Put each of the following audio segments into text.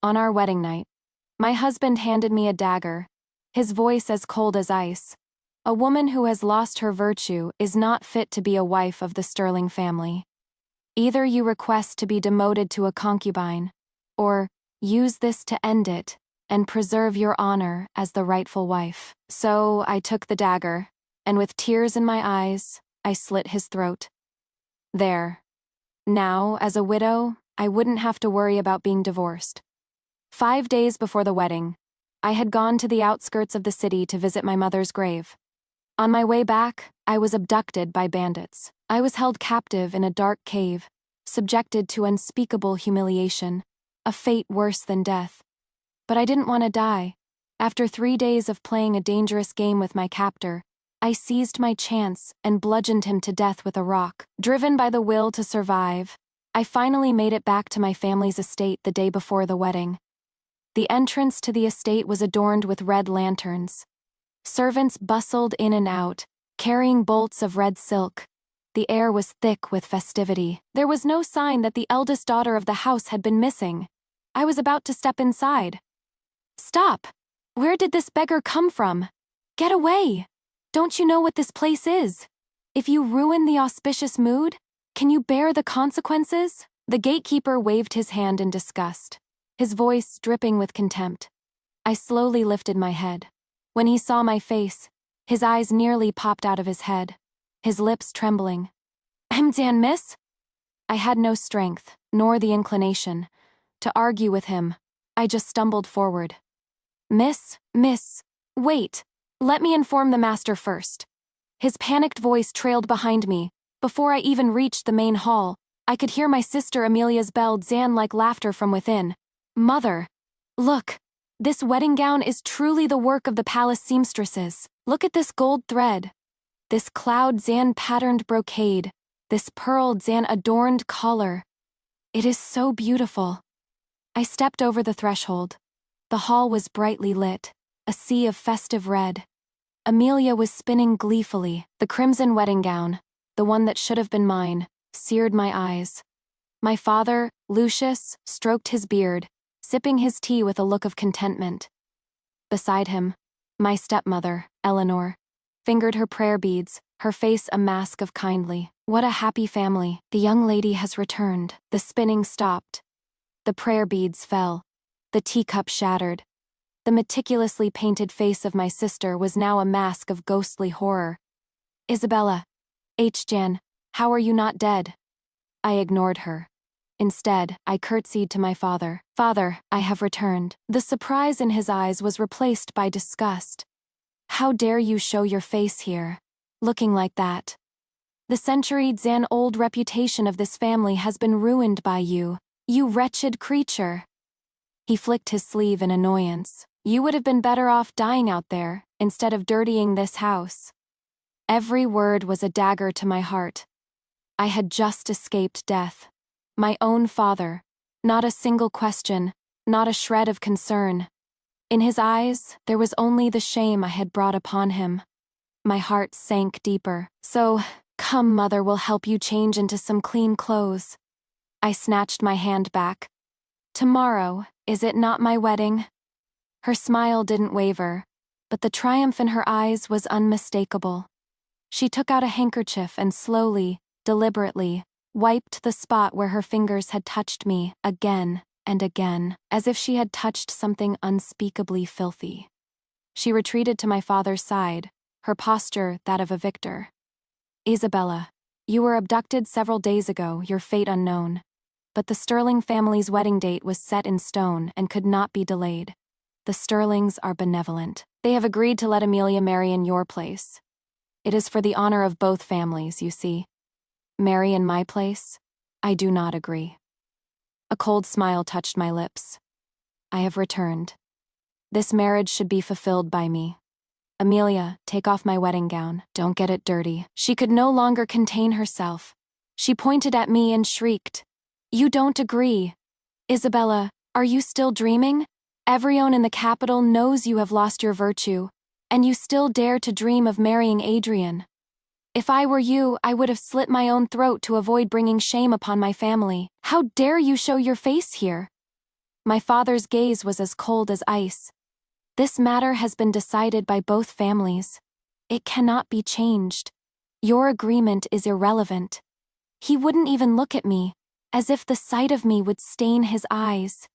On our wedding night, my husband handed me a dagger, his voice as cold as ice. A woman who has lost her virtue is not fit to be a wife of the Sterling family. Either you request to be demoted to a concubine, or use this to end it and preserve your honor as the rightful wife. So I took the dagger, and with tears in my eyes, I slit his throat. There. Now, as a widow, I wouldn't have to worry about being divorced. 5 days before the wedding, I had gone to the outskirts of the city to visit my mother's grave. On my way back, I was abducted by bandits. I was held captive in a dark cave, subjected to unspeakable humiliation, a fate worse than death. But I didn't want to die. After 3 days of playing a dangerous game with my captor, I seized my chance and bludgeoned him to death with a rock. Driven by the will to survive, I finally made it back to my family's estate the day before the wedding. The entrance to the estate was adorned with red lanterns. Servants bustled in and out, carrying bolts of red silk. The air was thick with festivity. There was no sign that the eldest daughter of the house had been missing. I was about to step inside. "Stop! Where did this beggar come from? Get away! Don't you know what this place is? If you ruin the auspicious mood, can you bear the consequences?" The gatekeeper waved his hand in disgust, his voice dripping with contempt. I slowly lifted my head. When he saw my face, his eyes nearly popped out of his head, his lips trembling. "I'm Dan, miss?" I had no strength, nor the inclination, to argue with him. I just stumbled forward. Miss, wait, let me inform the master first." His panicked voice trailed behind me. Before I even reached the main hall, I could hear my sister Amelia's bell zan like laughter from within. "Mother, look, this wedding gown is truly the work of the palace seamstresses. Look at this gold thread, this cloud zan patterned brocade, this pearl zan adorned collar. It is so beautiful." I stepped over the threshold. The hall was brightly lit, a sea of festive red. Amelia was spinning gleefully. The crimson wedding gown, the one that should have been mine, seared my eyes. My father, Lucius, stroked his beard, sipping his tea with a look of contentment. Beside him, my stepmother, Eleanor, fingered her prayer beads, her face a mask of kindly. What a happy family. The young lady has returned. The spinning stopped. The prayer beads fell. The teacup shattered. The meticulously painted face of my sister was now a mask of ghostly horror. "Isabella, Jan, how are you not dead?" I ignored her. Instead, I curtsied to my father. "Father, I have returned." The surprise in his eyes was replaced by disgust. "How dare you show your face here, looking like that? The centuries-old reputation of this family has been ruined by you, you wretched creature." He flicked his sleeve in annoyance. "You would have been better off dying out there, instead of dirtying this house." Every word was a dagger to my heart. I had just escaped death. My own father. Not a single question, not a shred of concern. In his eyes, there was only the shame I had brought upon him. My heart sank deeper. "So, come, mother will help you change into some clean clothes." I snatched my hand back. "Tomorrow, is it not my wedding?" Her smile didn't waver, but the triumph in her eyes was unmistakable. She took out a handkerchief and slowly, deliberately, wiped the spot where her fingers had touched me again and again, as if she had touched something unspeakably filthy. She retreated to my father's side, her posture that of a victor. "Isabella, you were abducted several days ago, your fate unknown. But the Sterling family's wedding date was set in stone and could not be delayed. The Sterlings are benevolent. They have agreed to let Amelia marry in your place. It is for the honor of both families, you see. Marry in my place? I do not agree." A cold smile touched my lips. "I have returned. This marriage should be fulfilled by me. Amelia, take off my wedding gown. Don't get it dirty." She could no longer contain herself. She pointed at me and shrieked, "You don't agree. Isabella, are you still dreaming? Everyone in the capital knows you have lost your virtue, and you still dare to dream of marrying Adrian. If I were you, I would have slit my own throat to avoid bringing shame upon my family. How dare you show your face here?" My father's gaze was as cold as ice. This matter has been decided by both families. It cannot be changed. Your agreement is irrelevant. He wouldn't even look at me, as if the sight of me would stain his eyes.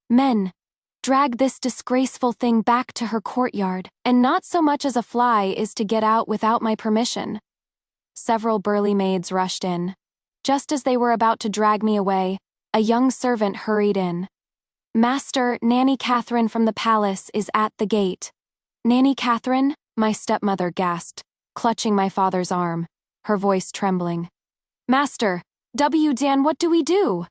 Men, drag this disgraceful thing back to her courtyard, and not so much as a fly is to get out without my permission. Several burly maids rushed in. Just as they were about to drag me away, a young servant hurried in. Master, Nanny Catherine from the palace is at the gate. Nanny Catherine? My stepmother gasped, clutching my father's arm, her voice trembling. Master, Dan, what do we do?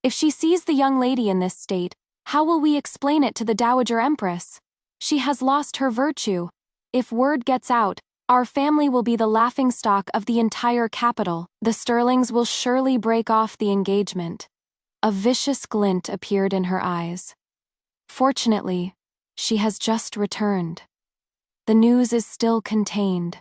If she sees the young lady in this state, how will we explain it to the Dowager Empress? She has lost her virtue. If word gets out, our family will be the laughingstock of the entire capital. The Sterlings will surely break off the engagement. A vicious glint appeared in her eyes. Fortunately, she has just returned. The news is still contained.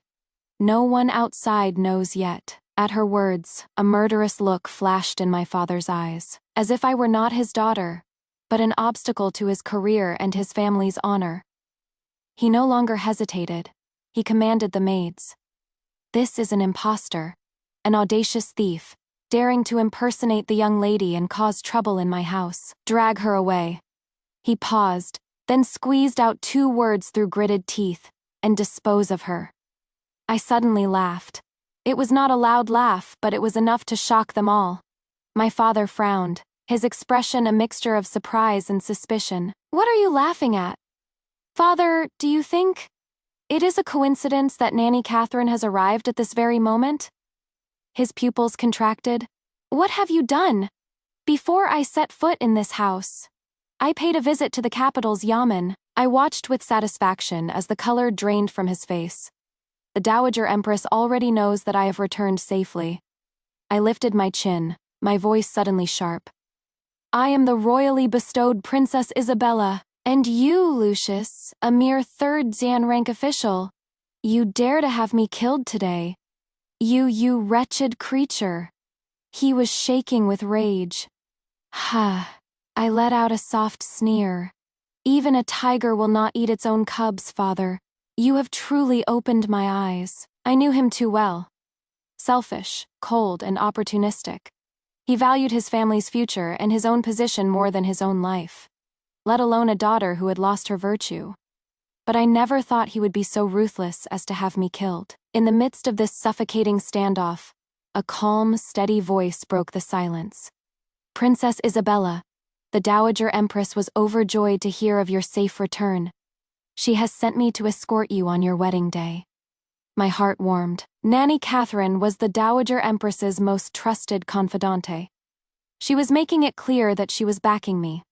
No one outside knows yet. At her words, a murderous look flashed in my father's eyes, as if I were not his daughter, but an obstacle to his career and his family's honor. He no longer hesitated. He commanded the maids. This is an impostor, an audacious thief, daring to impersonate the young lady and cause trouble in my house. Drag her away. He paused, then squeezed out 2 words through gritted teeth, and dispose of her. I suddenly laughed. It was not a loud laugh, but it was enough to shock them all. My father frowned, his expression a mixture of surprise and suspicion. What are you laughing at? Father, do you think it is a coincidence that Nanny Catherine has arrived at this very moment? His pupils contracted. What have you done? Before I set foot in this house, I paid a visit to the capital's yamen. I watched with satisfaction as the color drained from his face. The Dowager Empress already knows that I have returned safely. I lifted my chin, my voice suddenly sharp. I am the royally bestowed Princess Isabella, and you, Lucius, a mere 3rd Dan rank official. You dare to have me killed today. You wretched creature. He was shaking with rage. Ha! I let out a soft sneer. Even a tiger will not eat its own cubs, father. You have truly opened my eyes. I knew him too well. Selfish, cold, and opportunistic. He valued his family's future and his own position more than his own life, let alone a daughter who had lost her virtue. But I never thought he would be so ruthless as to have me killed. In the midst of this suffocating standoff, a calm, steady voice broke the silence. Princess Isabella, the Dowager Empress was overjoyed to hear of your safe return. She has sent me to escort you on your wedding day. My heart warmed. Nanny Catherine was the Dowager Empress's most trusted confidante. She was making it clear that she was backing me.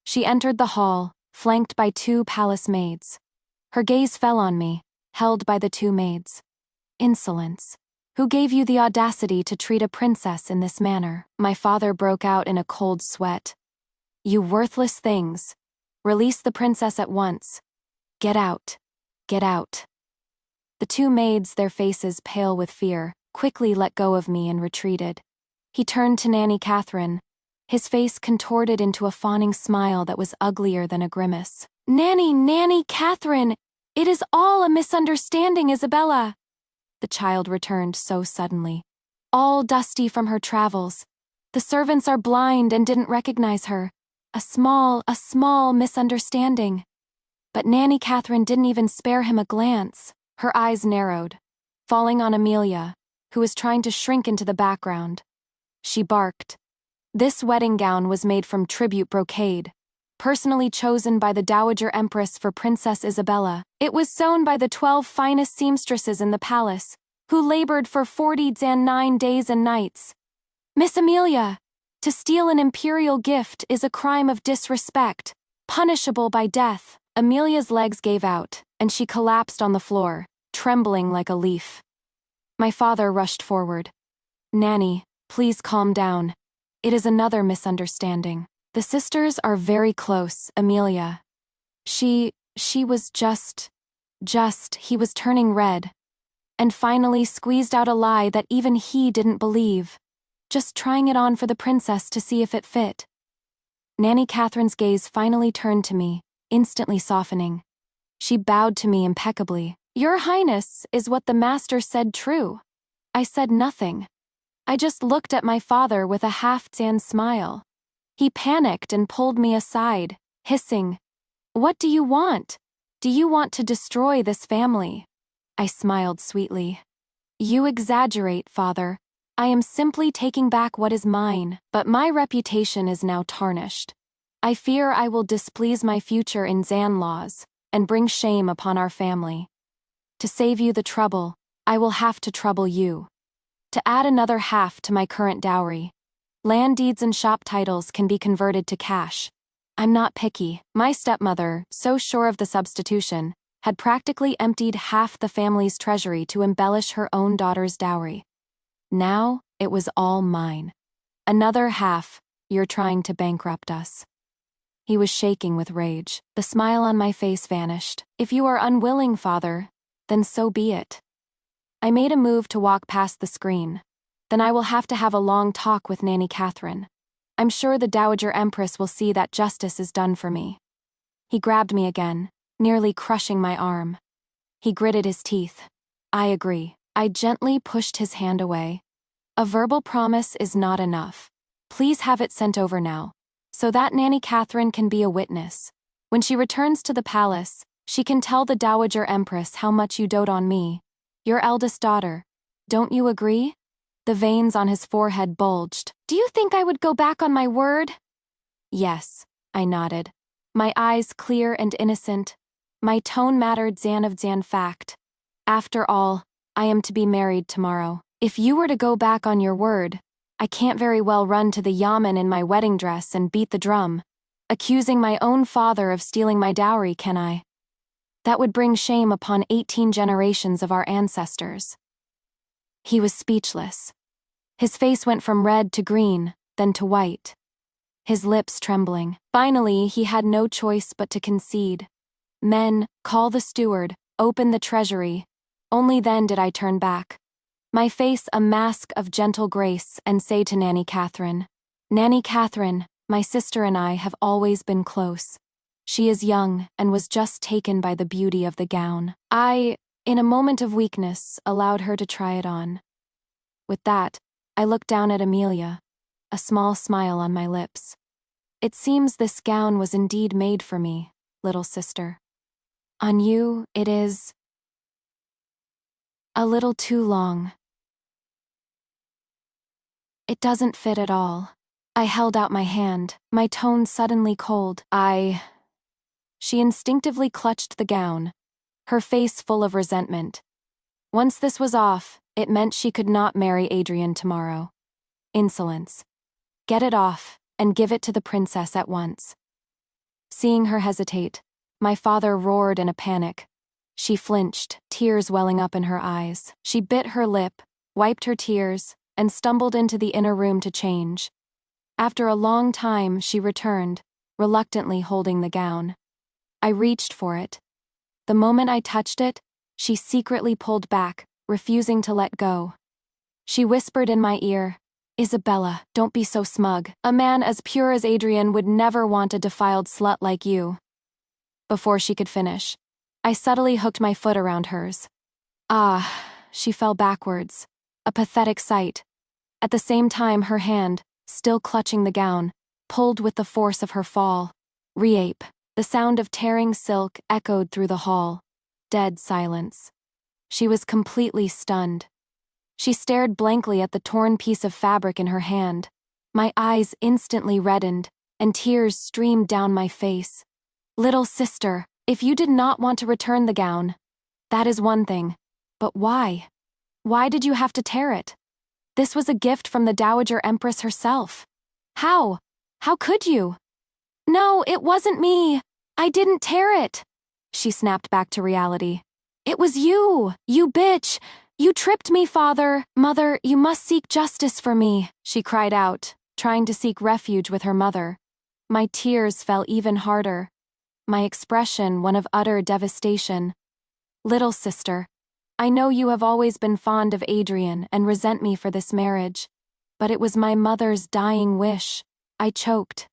She entered the hall, flanked by 2 palace maids. Her gaze fell on me, held by the 2 maids. Insolence. Who gave you the audacity to treat a princess in this manner? My father broke out in a cold sweat. You worthless things. Release the princess at once. Get out. Get out. The 2 maids, their faces pale with fear, quickly let go of me and retreated. He turned to Nanny Catherine, his face contorted into a fawning smile that was uglier than a grimace. Nanny Catherine! It is all a misunderstanding, Isabella! The child returned so suddenly, all dusty from her travels. The servants are blind and didn't recognize her. A small misunderstanding. But Nanny Catherine didn't even spare him a glance. Her eyes narrowed, falling on Amelia, who was trying to shrink into the background. She barked. This wedding gown was made from tribute brocade, personally chosen by the Dowager Empress for Princess Isabella. It was sewn by the 12 finest seamstresses in the palace, who labored for 49 days and nights. Miss Amelia, to steal an imperial gift is a crime of disrespect, punishable by death. Amelia's legs gave out, and she collapsed on the floor, trembling like a leaf. My father rushed forward. Nanny, please calm down. It is another misunderstanding. The sisters are very close, Amelia. She was just, he was turning red. And finally squeezed out a lie that even he didn't believe. Just trying it on for the princess to see if it fit. Nanny Catherine's gaze finally turned to me, instantly softening. She bowed to me impeccably. "Your Highness, is what the master said true?" I said nothing. I just looked at my father with a half-sad smile. He panicked and pulled me aside, hissing, "What do you want? Do you want to destroy this family?" I smiled sweetly. "You exaggerate, father. I am simply taking back what is mine, but my reputation is now tarnished. I fear I will displease my future in Zan laws, and bring shame upon our family. To save you the trouble, I will have to trouble you. To add another half to my current dowry. Land deeds and shop titles can be converted to cash. I'm not picky." My stepmother, so sure of the substitution, had practically emptied half the family's treasury to embellish her own daughter's dowry. Now, it was all mine. "Another half, you're trying to bankrupt us." He was shaking with rage. The smile on my face vanished. "If you are unwilling, father, then so be it." I made a move to walk past the screen. "Then I will have to have a long talk with Nanny Catherine. I'm sure the Dowager Empress will see that justice is done for me." He grabbed me again, nearly crushing my arm. He gritted his teeth. "I agree." I gently pushed his hand away. "A verbal promise is not enough. Please have it sent over now, so that Nanny Catherine can be a witness. When she returns to the palace, she can tell the Dowager Empress how much you dote on me, your eldest daughter. Don't you agree?" The veins on his forehead bulged. "Do you think I would go back on my word?" "Yes," I nodded. My eyes clear and innocent. My tone mattered Zan of Zan fact. "After all, I am to be married tomorrow. If you were to go back on your word, I can't very well run to the yamen in my wedding dress and beat the drum, accusing my own father of stealing my dowry, can I? That would bring shame upon 18 generations of our ancestors." He was speechless. His face went from red to green, then to white. His lips trembling. Finally, he had no choice but to concede. "Men, call the steward, open the treasury." Only then did I turn back, my face a mask of gentle grace, and say to Nanny Catherine, "Nanny Catherine, my sister and I have always been close. She is young and was just taken by the beauty of the gown. I, in a moment of weakness, allowed her to try it on." With that, I looked down at Amelia, a small smile on my lips. "It seems this gown was indeed made for me, little sister. On you, it is a little too long. It doesn't fit at all." I held out my hand, my tone suddenly cold. She instinctively clutched the gown, her face full of resentment. Once this was off, it meant she could not marry Adrian tomorrow. Insolence. "Get it off, and give it to the princess at once." Seeing her hesitate, my father roared in a panic. She flinched, tears welling up in her eyes. She bit her lip, wiped her tears, and stumbled into the inner room to change. After a long time, she returned, reluctantly holding the gown. I reached for it. The moment I touched it, she secretly pulled back, refusing to let go. She whispered in my ear, "Isabella, don't be so smug. A man as pure as Adrian would never want a defiled slut like you." Before she could finish, I subtly hooked my foot around hers. She fell backwards, a pathetic sight. At the same time, her hand, still clutching the gown, pulled with the force of her fall. Reape. The sound of tearing silk echoed through the hall. Dead silence. She was completely stunned. She stared blankly at the torn piece of fabric in her hand. My eyes instantly reddened, and tears streamed down my face. "Little sister, if you did not want to return the gown, that is one thing. But why? Why did you have to tear it? This was a gift from the Dowager Empress herself. How? How could you?" "No, it wasn't me. I didn't tear it." She snapped back to reality. "It was you, you bitch. You tripped me, father. Mother, you must seek justice for me," she cried out, trying to seek refuge with her mother. My tears fell even harder, my expression one of utter devastation. "Little sister, I know you have always been fond of Adrian and resent me for this marriage, but it was my mother's dying wish." I choked.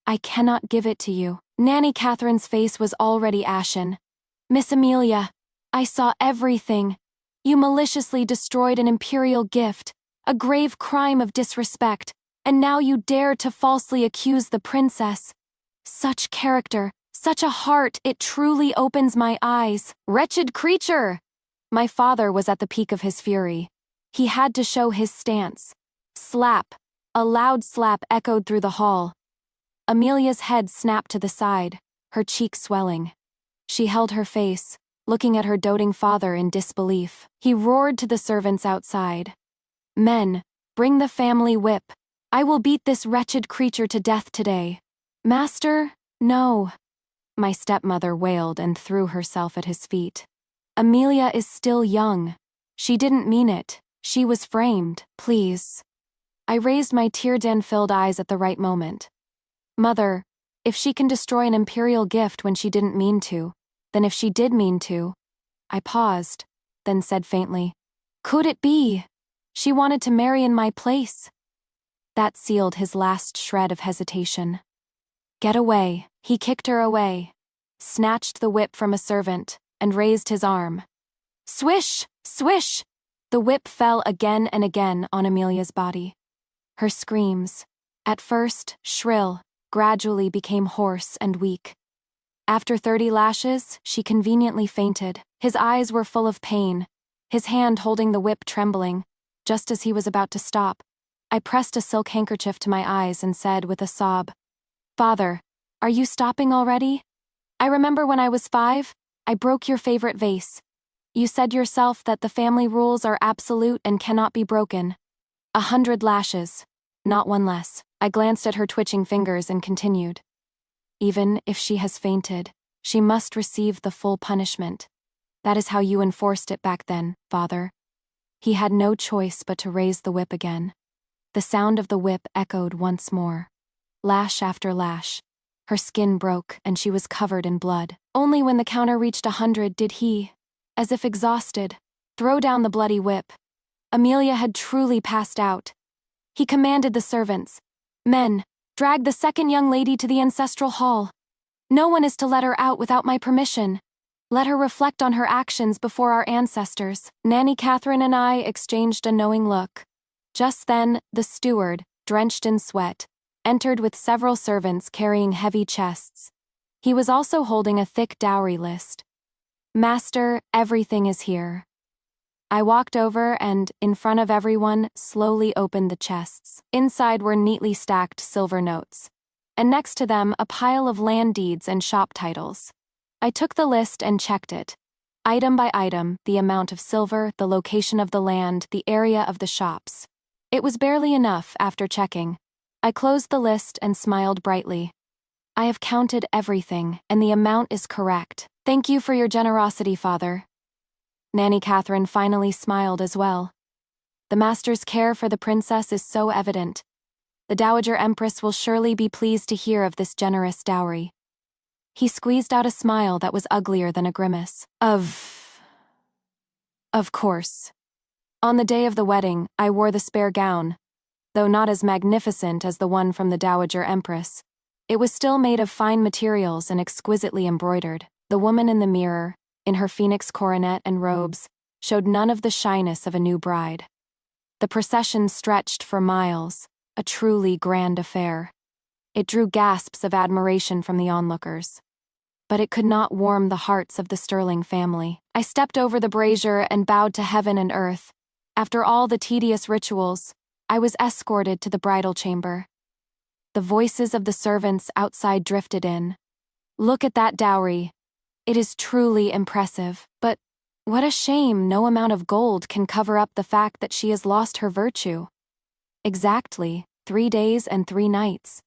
I cannot give it to you. Nanny Catherine's face was already ashen. Miss Amelia, I saw everything. You maliciously destroyed an imperial gift, a grave crime of disrespect, and now you dare to falsely accuse the princess. Such character, such a heart, it truly opens my eyes. Wretched creature! My father was at the peak of his fury. He had to show his stance. Slap. A loud slap echoed through the hall. Amelia's head snapped to the side, her cheek swelling. She held her face, looking at her doting father in disbelief. He roared to the servants outside. Men, bring the family whip. I will beat this wretched creature to death today. Master, no. My stepmother wailed and threw herself at his feet. Amelia is still young. She didn't mean it. She was framed. Please. I raised my tear-filled eyes at the right moment. Mother, if she can destroy an imperial gift when she didn't mean to, then if she did mean to. I paused, then said faintly, could it be? She wanted to marry in my place. That sealed his last shred of hesitation. Get away. He kicked her away, snatched the whip from a servant, and raised his arm. Swish! Swish! The whip fell again and again on Amelia's body. Her screams, at first shrill, gradually became hoarse and weak. After 30 lashes, she conveniently fainted. His eyes were full of pain, his hand holding the whip trembling. Just as he was about to stop, I pressed a silk handkerchief to my eyes and said with a sob, Father, are you stopping already? I remember when I was 5, I broke your favorite vase. You said yourself that the family rules are absolute and cannot be broken. 100 lashes, not one less. I glanced at her twitching fingers and continued. Even if she has fainted, she must receive the full punishment. That is how you enforced it back then, Father. He had no choice but to raise the whip again. The sound of the whip echoed once more. Lash after lash. Her skin broke and she was covered in blood. Only when the counter reached 100 did he, as if exhausted, throw down the bloody whip. Amelia had truly passed out. He commanded the servants, Men, drag the second young lady to the ancestral hall. No one is to let her out without my permission. Let her reflect on her actions before our ancestors. Nanny Catherine and I exchanged a knowing look. Just then, the steward, drenched in sweat, entered with several servants carrying heavy chests. He was also holding a thick dowry list. Master, everything is here. I walked over and, in front of everyone, slowly opened the chests. Inside were neatly stacked silver notes, and next to them a pile of land deeds and shop titles. I took the list and checked it. Item by item, the amount of silver, the location of the land, the area of the shops. It was barely enough after checking. I closed the list and smiled brightly. I have counted everything, and the amount is correct. Thank you for your generosity, Father. Nanny Catherine finally smiled as well. The master's care for the princess is so evident. The Dowager Empress will surely be pleased to hear of this generous dowry. He squeezed out a smile that was uglier than a grimace. Of course. On the day of the wedding, I wore the spare gown. Though not as magnificent as the one from the Dowager Empress, it was still made of fine materials and exquisitely embroidered. The woman in the mirror, in her phoenix coronet and robes, showed none of the shyness of a new bride. The procession stretched for miles, a truly grand affair. It drew gasps of admiration from the onlookers. But it could not warm the hearts of the Sterling family. I stepped over the brazier and bowed to heaven and earth. After all the tedious rituals, I was escorted to the bridal chamber. The voices of the servants outside drifted in. Look at that dowry. It is truly impressive, but what a shame no amount of gold can cover up the fact that she has lost her virtue. Exactly, 3 days and 3 nights.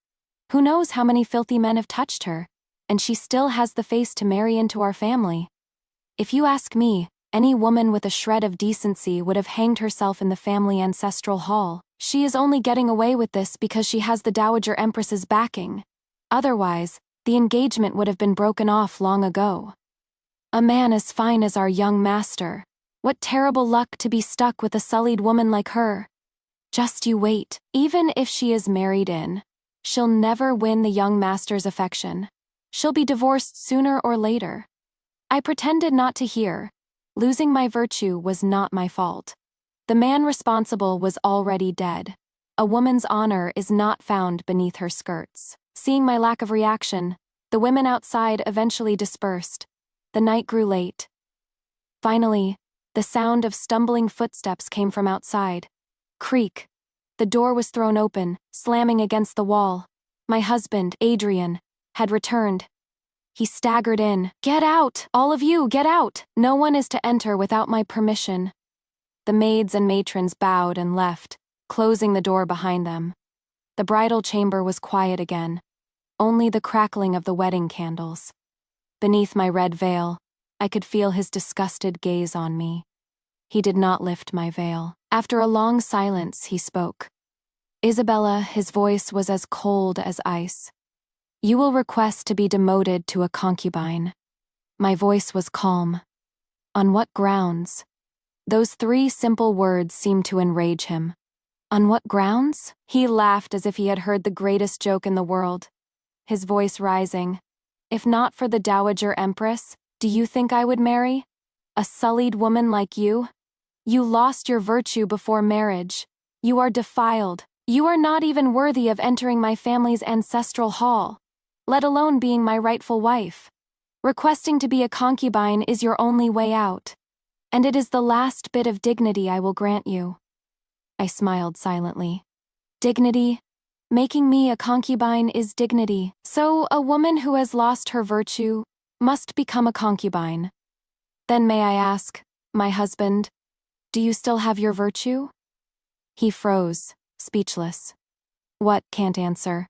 Who knows how many filthy men have touched her, and she still has the face to marry into our family. If you ask me, any woman with a shred of decency would have hanged herself in the family ancestral hall. She is only getting away with this because she has the Dowager Empress's backing. Otherwise, the engagement would have been broken off long ago. A man as fine as our young master. What terrible luck to be stuck with a sullied woman like her. Just you wait. Even if she is married in, She'll never win the young master's affection. She'll be divorced sooner or later. I pretended not to hear. Losing my virtue was not my fault. The man responsible was already dead. A woman's honor is not found beneath her skirts. Seeing my lack of reaction, the women outside eventually dispersed. The night grew late. Finally, the sound of stumbling footsteps came from outside. Creak. The door was thrown open, slamming against the wall. My husband, Adrian, had returned. He staggered in. "Get out! All of you, get out! No one is to enter without my permission." The maids and matrons bowed and left, closing the door behind them. The bridal chamber was quiet again. Only the crackling of the wedding candles. Beneath my red veil, I could feel his disgusted gaze on me. He did not lift my veil. After a long silence, he spoke. "Isabella," his voice was as cold as ice. "You will request to be demoted to a concubine." My voice was calm. "On what grounds?" Those 3 simple words seemed to enrage him. "On what grounds?" He laughed as if he had heard the greatest joke in the world, his voice rising. "If not for the Dowager Empress, do you think I would marry? A sullied woman like you? You lost your virtue before marriage. You are defiled. You are not even worthy of entering my family's ancestral hall, let alone being my rightful wife. Requesting to be a concubine is your only way out, and it is the last bit of dignity I will grant you." I smiled silently. Dignity? Making me a concubine is dignity. So a woman who has lost her virtue must become a concubine. Then may I ask, my husband, do you still have your virtue? He froze, speechless. What? Can't answer.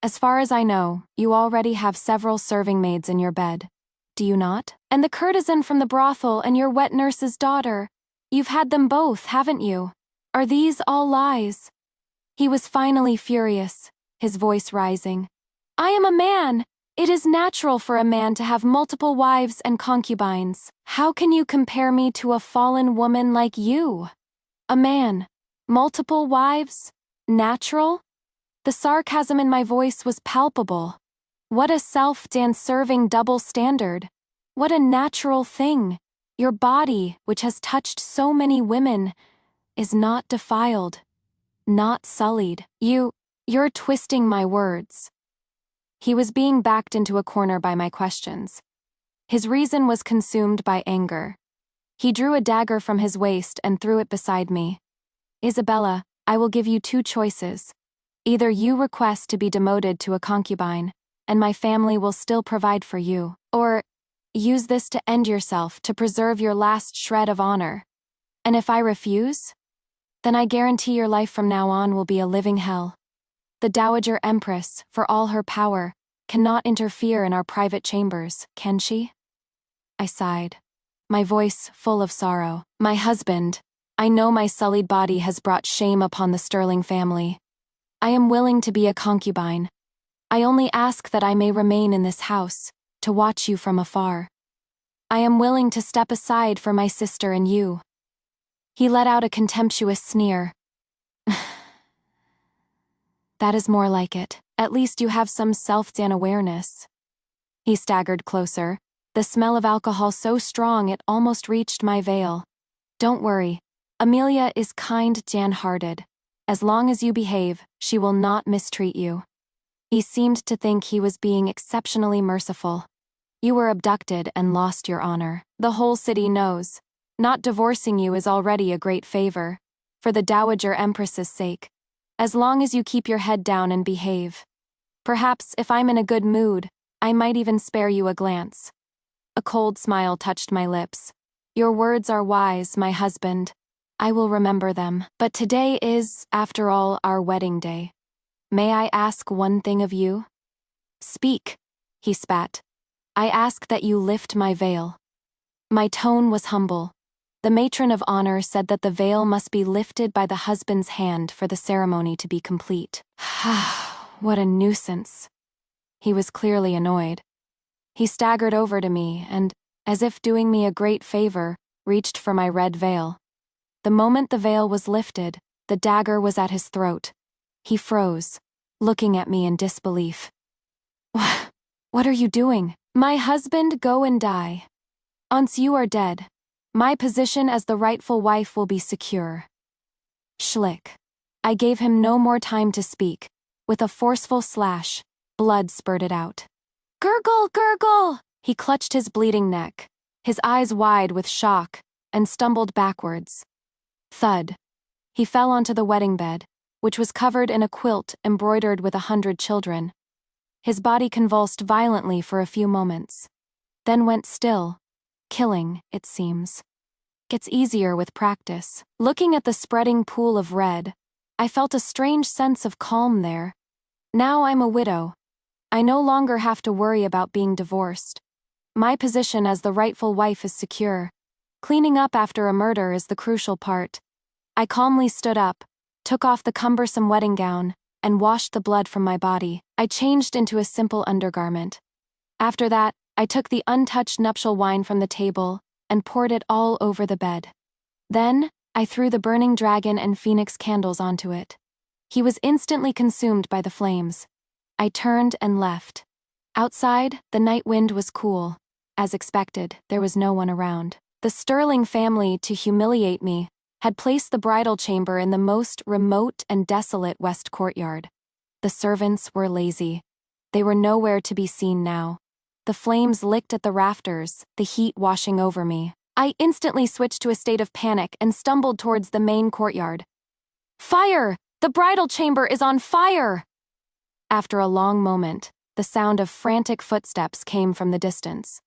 As far as I know, you already have several serving maids in your bed. Do you not? And the courtesan from the brothel and your wet nurse's daughter. You've had them both, haven't you? Are these all lies? He was finally furious, his voice rising. I am a man. It is natural for a man to have multiple wives and concubines. How can you compare me to a fallen woman like you? A man. Multiple wives? Natural? The sarcasm in my voice was palpable. What a self-serving double standard. What a natural thing. Your body, which has touched so many women, is not defiled, not sullied. You're twisting my words. He was being backed into a corner by my questions. His reason was consumed by anger. He drew a dagger from his waist and threw it beside me. Isabella, I will give you 2 choices. Either you request to be demoted to a concubine, and my family will still provide for you, or use this to end yourself to preserve your last shred of honor. And if I refuse, then I guarantee your life from now on will be a living hell. The Dowager Empress, for all her power, cannot interfere in our private chambers, can she? I sighed, my voice full of sorrow. My husband, I know my sullied body has brought shame upon the Sterling family. I am willing to be a concubine. I only ask that I may remain in this house, to watch you from afar. I am willing to step aside for my sister and you. He let out a contemptuous sneer. That is more like it. At least you have some self-awareness. He staggered closer, the smell of alcohol so strong it almost reached my veil. Don't worry. Amelia is kind, Jan-hearted. As long as you behave, she will not mistreat you. He seemed to think he was being exceptionally merciful. You were abducted and lost your honor. The whole city knows. Not divorcing you is already a great favor. For the Dowager Empress's sake. As long as you keep your head down and behave. Perhaps, if I'm in a good mood, I might even spare you a glance. A cold smile touched my lips. Your words are wise, my husband. I will remember them. But today is, after all, our wedding day. May I ask one thing of you? Speak, he spat. I ask that you lift my veil. My tone was humble. The matron of honor said that the veil must be lifted by the husband's hand for the ceremony to be complete. What a nuisance. He was clearly annoyed. He staggered over to me and, as if doing me a great favor, reached for my red veil. The moment the veil was lifted, the dagger was at his throat. He froze. looking at me in disbelief. What are you doing? My husband, go and die. Once you are dead, my position as the rightful wife will be secure. Schlick. I gave him no more time to speak. With a forceful slash, blood spurted out. Gurgle, gurgle! He clutched his bleeding neck, his eyes wide with shock, and stumbled backwards. Thud. He fell onto the wedding bed, which was covered in a quilt embroidered with 100 children. His body convulsed violently for a few moments, then went still, killing, it seems. Gets easier with practice. Looking at the spreading pool of red, I felt a strange sense of calm there. Now I'm a widow. I no longer have to worry about being divorced. My position as the rightful wife is secure. Cleaning up after a murder is the crucial part. I calmly stood up, took off the cumbersome wedding gown, and washed the blood from my body. I changed into a simple undergarment. After that, I took the untouched nuptial wine from the table and poured it all over the bed. Then, I threw the burning dragon and phoenix candles onto it. He was instantly consumed by the flames. I turned and left. Outside, the night wind was cool. As expected, there was no one around. The Sterling family, to humiliate me, had placed the bridal chamber in the most remote and desolate west courtyard. The servants were lazy. They were nowhere to be seen now. The flames licked at the rafters, the heat washing over me. I instantly switched to a state of panic and stumbled towards the main courtyard. Fire! The bridal chamber is on fire! After a long moment, the sound of frantic footsteps came from the distance.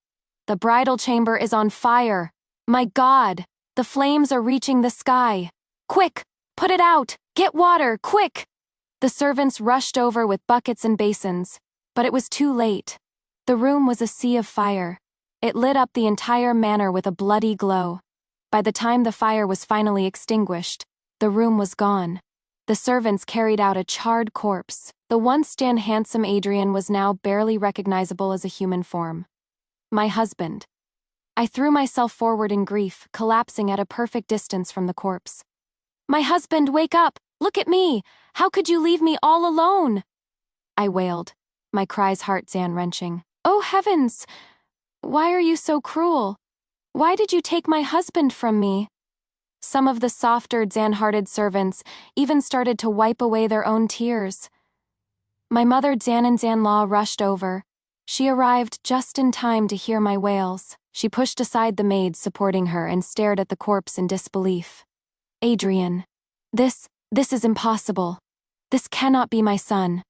The bridal chamber is on fire! My God! The flames are reaching the sky! Quick! Put it out! Get water, quick! The servants rushed over with buckets and basins, but it was too late. The room was a sea of fire. It lit up the entire manor with a bloody glow. By the time the fire was finally extinguished, the room was gone. The servants carried out a charred corpse. The once handsome Adrian was now barely recognizable as a human form. My husband. I threw myself forward in grief, collapsing at a perfect distance from the corpse. My husband, wake up! Look at me! How could you leave me all alone? I wailed, my cries heart-wrenching. Oh heavens! Why are you so cruel? Why did you take my husband from me? Some of the softer, hearted servants even started to wipe away their own tears. My mother Zan-in-Law rushed over. She arrived just in time to hear my wails. She pushed aside the maids supporting her and stared at the corpse in disbelief. Adrian. This is impossible. This cannot be my son.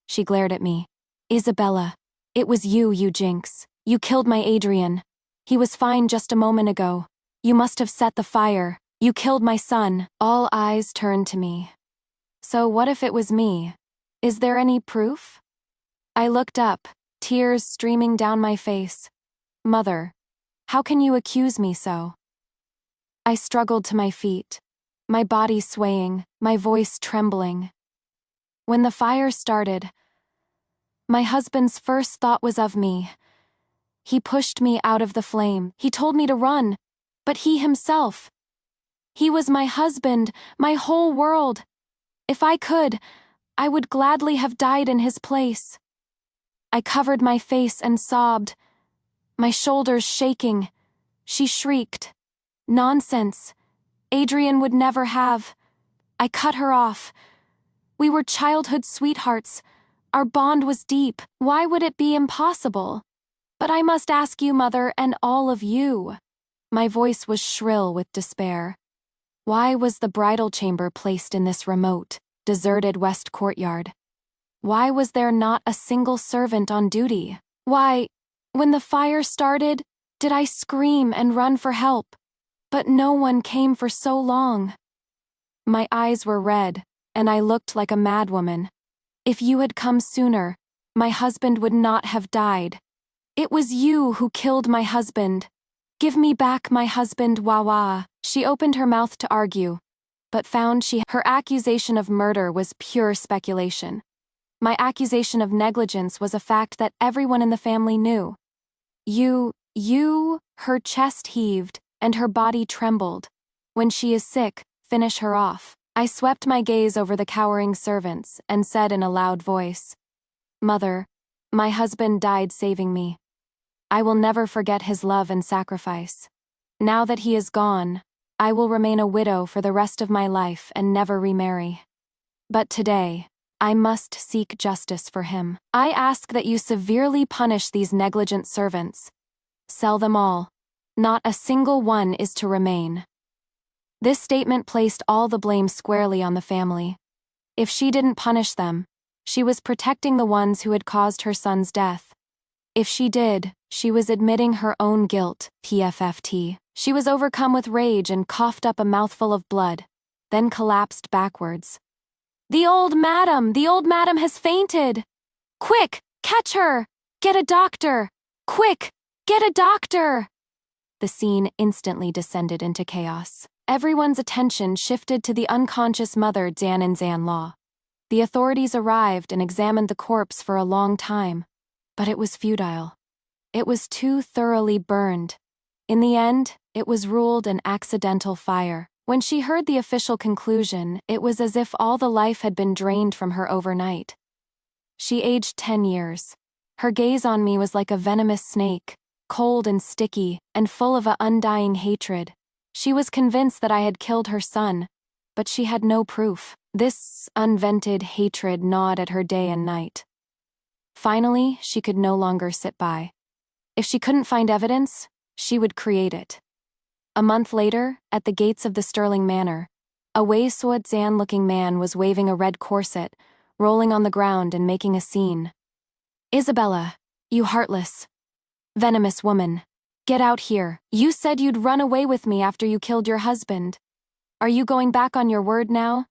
She glared at me. Isabella. It was you jinx. You killed my Adrian. He was fine just a moment ago. You must have set the fire. You killed my son. All eyes turned to me. So what if it was me? Is there any proof? I looked up, tears streaming down my face. Mother, how can you accuse me so? I struggled to my feet, my body swaying, my voice trembling. When the fire started, my husband's first thought was of me. He pushed me out of the flame. He told me to run, but he himself. He was my husband, my whole world. If I could, I would gladly have died in his place. I covered my face and sobbed, my shoulders shaking. She shrieked. Nonsense. Adrian would never have. I cut her off. We were childhood sweethearts. Our bond was deep. Why would it be impossible? But I must ask you, Mother, and all of you. My voice was shrill with despair. Why was the bridal chamber placed in this remote, deserted west courtyard? Why was there not a single servant on duty? Why, when the fire started, did I scream and run for help? But no one came for so long. My eyes were red, and I looked like a madwoman. If you had come sooner, my husband would not have died. It was you who killed my husband. Give me back my husband, Wawa. She opened her mouth to argue, but found her accusation of murder was pure speculation. My accusation of negligence was a fact that everyone in the family knew. Her chest heaved, and her body trembled. When she is sick, finish her off. I swept my gaze over the cowering servants and said in a loud voice, "Mother, my husband died saving me. I will never forget his love and sacrifice. Now that he is gone, I will remain a widow for the rest of my life and never remarry. But today, I must seek justice for him. I ask that you severely punish these negligent servants. Sell them all. Not a single one is to remain." This statement placed all the blame squarely on the family. If she didn't punish them, she was protecting the ones who had caused her son's death. If she did, she was admitting her own guilt, PFFT. She was overcome with rage and coughed up a mouthful of blood, then collapsed backwards. The old madam has fainted! Quick, catch her! Get a doctor! Quick, get a doctor!" The scene instantly descended into chaos. Everyone's attention shifted to the unconscious mother Zan and Zan Law. The authorities arrived and examined the corpse for a long time, but it was futile. It was too thoroughly burned. In the end, it was ruled an accidental fire. When she heard the official conclusion, it was as if all the life had been drained from her overnight. She aged 10 years. Her gaze on me was like a venomous snake, cold and sticky, and full of an undying hatred. She was convinced that I had killed her son, but she had no proof. This unvented hatred gnawed at her day and night. Finally, she could no longer sit by. If she couldn't find evidence, she would create it. A month later, at the gates of the Sterling Manor, a Wei Suodzan-looking man was waving a red corset, rolling on the ground and making a scene. "Isabella, you heartless, venomous woman. Get out here. You said you'd run away with me after you killed your husband. Are you going back on your word now?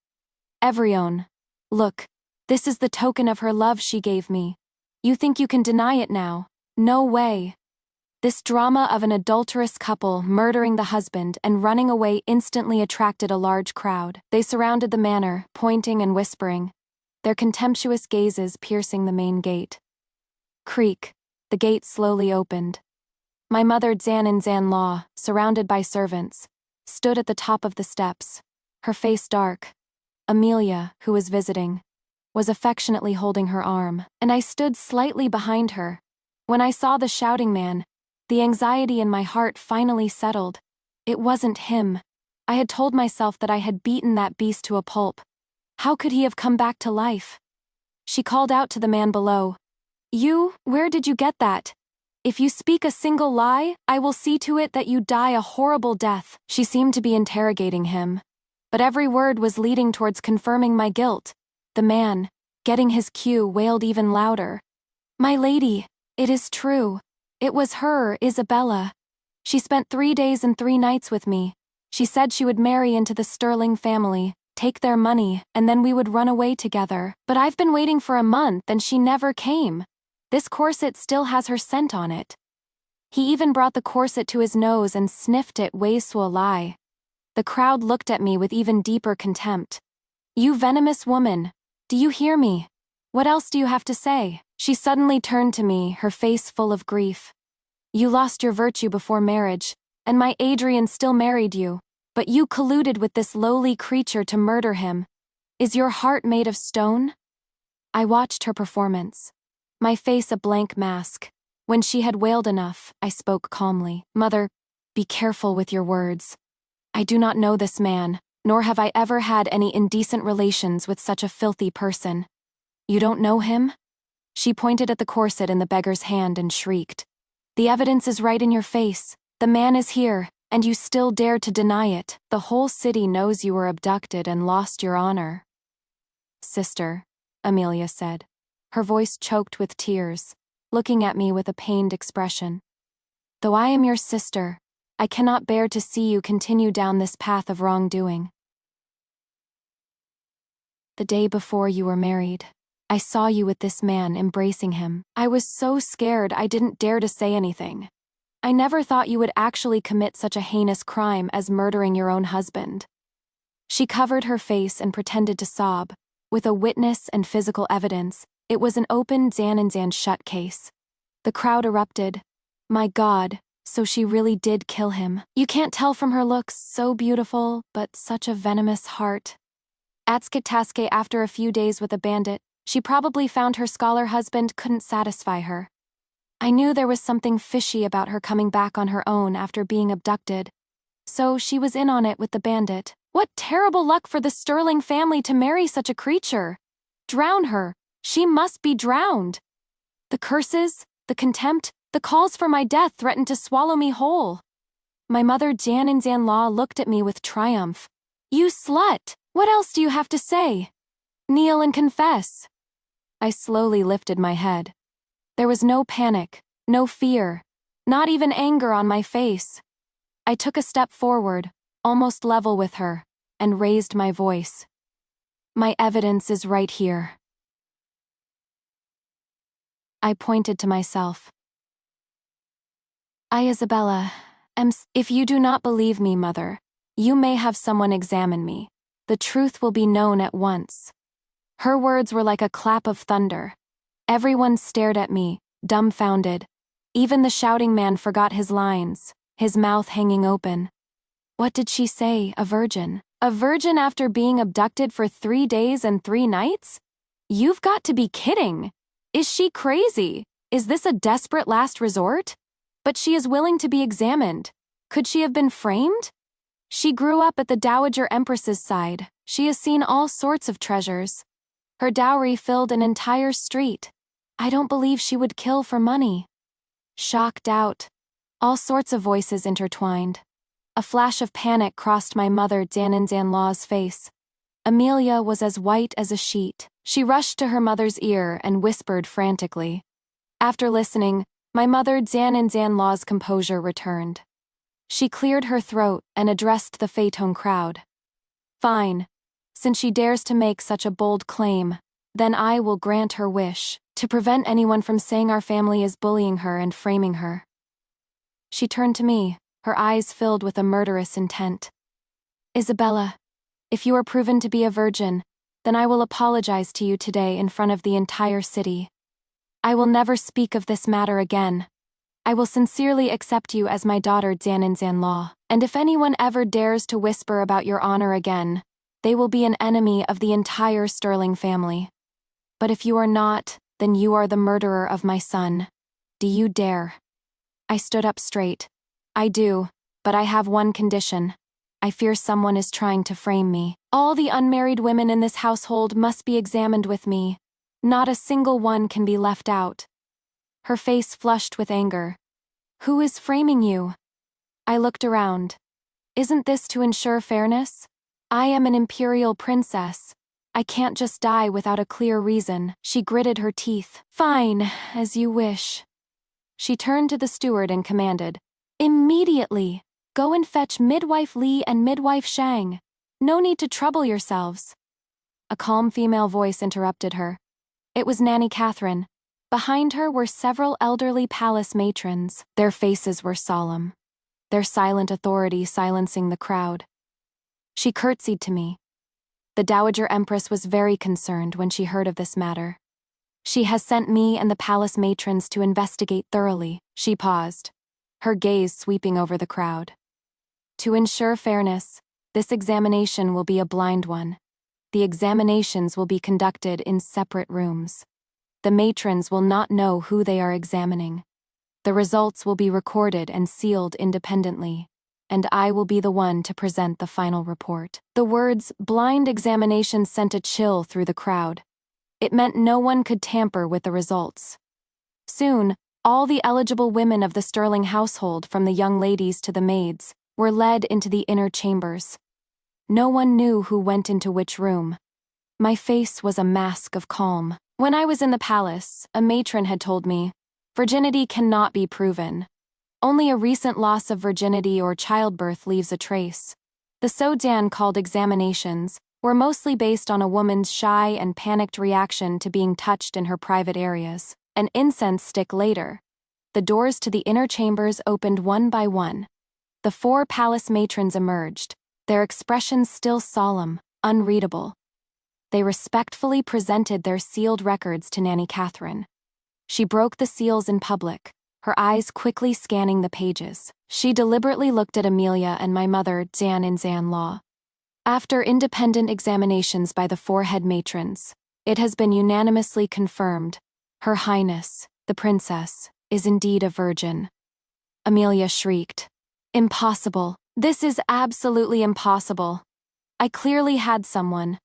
Everyone, look, this is the token of her love she gave me. You think you can deny it now? No way." This drama of an adulterous couple murdering the husband and running away instantly attracted a large crowd. They surrounded the manor, pointing and whispering, their contemptuous gazes piercing the main gate. Creak, the gate slowly opened. My mother Zan and Zan Law, surrounded by servants, stood at the top of the steps, her face dark. Amelia, who was visiting, was affectionately holding her arm, and I stood slightly behind her. When I saw the shouting man, the anxiety in my heart finally settled. It wasn't him. I had told myself that I had beaten that beast to a pulp. How could he have come back to life? She called out to the man below. Where did you get that? If you speak a single lie, I will see to it that you die a horrible death." She seemed to be interrogating him, but every word was leading towards confirming my guilt. The man, getting his cue, wailed even louder. "My lady, it is true. It was her, Isabella. She spent 3 days and 3 nights with me. She said she would marry into the Sterling family, take their money, and then we would run away together. But I've been waiting for a month and she never came. This corset still has her scent on it." He even brought the corset to his nose and sniffed it. Wei Suo Lai. The crowd looked at me with even deeper contempt. "You venomous woman, do you hear me? What else do you have to say?" She suddenly turned to me, her face full of grief. "You lost your virtue before marriage, and my Adrian still married you, but you colluded with this lowly creature to murder him. Is your heart made of stone?" I watched her performance, my face a blank mask. When she had wailed enough, I spoke calmly. "Mother, be careful with your words. I do not know this man, nor have I ever had any indecent relations with such a filthy person." "You don't know him?" She pointed at the corset in the beggar's hand and shrieked. "The evidence is right in your face. The man is here, and you still dare to deny it. The whole city knows you were abducted and lost your honor." "Sister," Amelia said, her voice choked with tears, looking at me with a pained expression. "Though I am your sister, I cannot bear to see you continue down this path of wrongdoing. The day before you were married, I saw you with this man embracing him. I was so scared I didn't dare to say anything. I never thought you would actually commit such a heinous crime as murdering your own husband." She covered her face and pretended to sob. With a witness and physical evidence, it was an open Zan and Zan shut case. The crowd erupted. "My God, so she really did kill him. You can't tell from her looks, so beautiful, but such a venomous heart." Atskataske after a few days with a bandit, she probably found her scholar husband couldn't satisfy her. I knew there was something fishy about her coming back on her own after being abducted. So she was in on it with the bandit. What terrible luck for the Sterling family to marry such a creature! Drown her! She must be drowned! The curses, the contempt, the calls for my death threatened to swallow me whole. My mother Jan and Zanlaw looked at me with triumph. You slut! What else do you have to say? Kneel and confess. I slowly lifted my head. There was no panic, no fear, not even anger on my face. I took a step forward, almost level with her, and raised my voice. My evidence is right here. I pointed to myself. I, Isabella, if you do not believe me, mother, you may have someone examine me. The truth will be known at once. Her words were like a clap of thunder. Everyone stared at me, dumbfounded. Even the shouting man forgot his lines, his mouth hanging open. What did she say, a virgin? A virgin after being abducted for 3 days and 3 nights? You've got to be kidding! Is she crazy? Is this a desperate last resort? But she is willing to be examined. Could she have been framed? She grew up at the Dowager Empress's side. She has seen all sorts of treasures. Her dowry filled an entire street. I don't believe she would kill for money. Shock, doubt. All sorts of voices intertwined. A flash of panic crossed my mother Danan Zanlaw's face. Amelia was as white as a sheet. She rushed to her mother's ear and whispered frantically. After listening, my mother Danan Zanlaw's composure returned. She cleared her throat and addressed the phaeton crowd. Fine. Since she dares to make such a bold claim, then I will grant her wish, to prevent anyone from saying our family is bullying her and framing her. She turned to me, her eyes filled with a murderous intent. Isabella, if you are proven to be a virgin, then I will apologize to you today in front of the entire city. I will never speak of this matter again. I will sincerely accept you as my daughter Danan Zanlaw, and if anyone ever dares to whisper about your honor again, they will be an enemy of the entire Sterling family. But if you are not, then you are the murderer of my son. Do you dare? I stood up straight. I do, but I have one condition. I fear someone is trying to frame me. All the unmarried women in this household must be examined with me. Not a single one can be left out. Her face flushed with anger. Who is framing you? I looked around. Isn't this to ensure fairness? I am an imperial princess. I can't just die without a clear reason. She gritted her teeth. Fine, as you wish. She turned to the steward and commanded, Immediately! Go and fetch Midwife Li and Midwife Shang. No need to trouble yourselves. A calm female voice interrupted her. It was Nanny Catherine. Behind her were several elderly palace matrons. Their faces were solemn, their silent authority silencing the crowd. She curtsied to me. The Dowager Empress was very concerned when she heard of this matter. She has sent me and the palace matrons to investigate thoroughly. She paused, her gaze sweeping over the crowd. To ensure fairness, this examination will be a blind one. The examinations will be conducted in separate rooms. The matrons will not know who they are examining. The results will be recorded and sealed independently, and I will be the one to present the final report. The words blind examination sent a chill through the crowd. It meant no one could tamper with the results. Soon, all the eligible women of the Sterling household, from the young ladies to the maids, were led into the inner chambers. No one knew who went into which room. My face was a mask of calm. When I was in the palace, a matron had told me, virginity cannot be proven. Only a recent loss of virginity or childbirth leaves a trace. The Sodan called examinations were mostly based on a woman's shy and panicked reaction to being touched in her private areas. An incense stick later. The doors to the inner chambers opened one by one. The 4 palace matrons emerged, their expressions still solemn, unreadable. They respectfully presented their sealed records to Nanny Catherine. She broke the seals in public, her eyes quickly scanning the pages. She deliberately looked at Amelia and my mother, Jan in Zanlaw. After independent examinations by the forehead matrons, it has been unanimously confirmed, Her Highness, the princess, is indeed a virgin. Amelia shrieked. Impossible. This is absolutely impossible. I clearly had someone.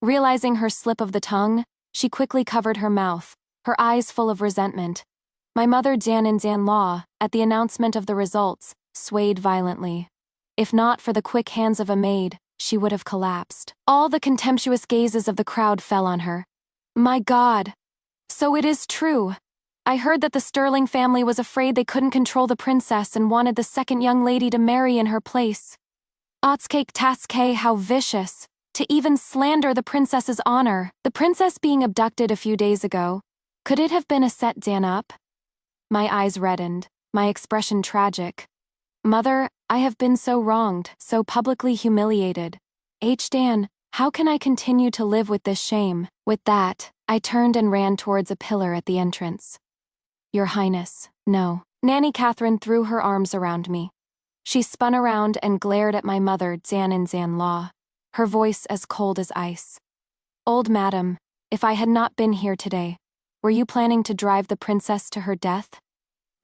Realizing her slip of the tongue, she quickly covered her mouth, her eyes full of resentment. My mother Jian-in-Jian-Law, at the announcement of the results, swayed violently. If not for the quick hands of a maid, she would have collapsed. All the contemptuous gazes of the crowd fell on her. My God! So it is true. I heard that the Sterling family was afraid they couldn't control the princess and wanted the second young lady to marry in her place. Otskake taske, how vicious, to even slander the princess's honor. The princess being abducted a few days ago. Could it have been a set Dan up? My eyes reddened, my expression tragic. Mother, I have been so wronged, so publicly humiliated. Dan, how can I continue to live with this shame? With that, I turned and ran towards a pillar at the entrance. Your Highness, no. Nanny Catherine threw her arms around me. She spun around and glared at my mother Jian-in-Jian-Law, her voice as cold as ice. Old madam, if I had not been here today, were you planning to drive the princess to her death?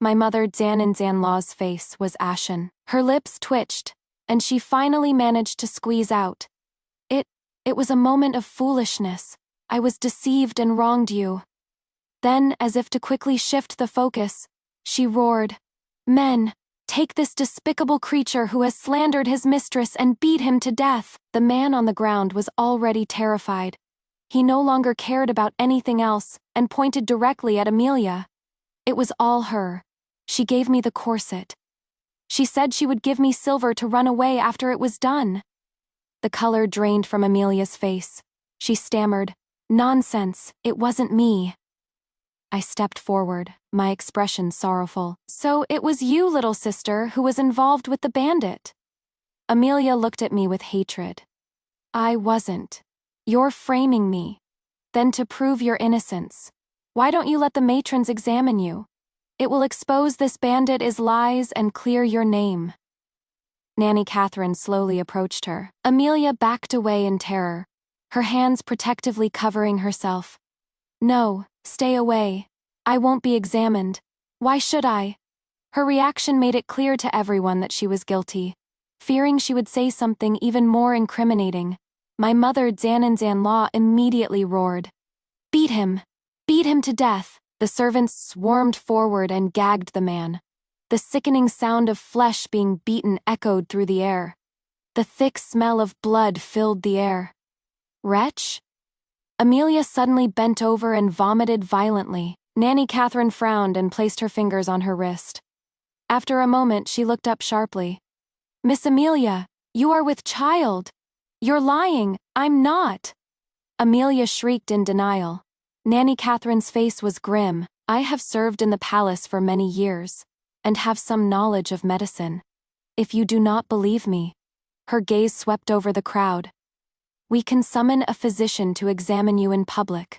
My mother Jian-in-Jian-Law's face was ashen. Her lips twitched, and she finally managed to squeeze out. It was a moment of foolishness. I was deceived and wronged you. Then, as if to quickly shift the focus, she roared, Men, take this despicable creature who has slandered his mistress and beat him to death. The man on the ground was already terrified. He no longer cared about anything else and pointed directly at Amelia. It was all her. She gave me the corset. She said she would give me silver to run away after it was done. The color drained from Amelia's face. She stammered, Nonsense, it wasn't me. I stepped forward, my expression sorrowful. So it was you, little sister, who was involved with the bandit. Amelia looked at me with hatred. I wasn't. You're framing me. Then to prove your innocence, why don't you let the matrons examine you? It will expose this bandit as lies and clear your name. Nanny Catherine slowly approached her. Amelia backed away in terror, her hands protectively covering herself. No, stay away. I won't be examined. Why should I? Her reaction made it clear to everyone that she was guilty. Fearing she would say something even more incriminating, my mother Jian-in-Jian-Law immediately roared. Beat him! Beat him to death! The servants swarmed forward and gagged the man. The sickening sound of flesh being beaten echoed through the air. The thick smell of blood filled the air. Wretch? Amelia suddenly bent over and vomited violently. Nanny Catherine frowned and placed her fingers on her wrist. After a moment, she looked up sharply. Miss Amelia, you are with child. You're lying. I'm not. Amelia shrieked in denial. Nanny Catherine's face was grim. I have served in the palace for many years, and have some knowledge of medicine. If you do not believe me, her gaze swept over the crowd. We can summon a physician to examine you in public.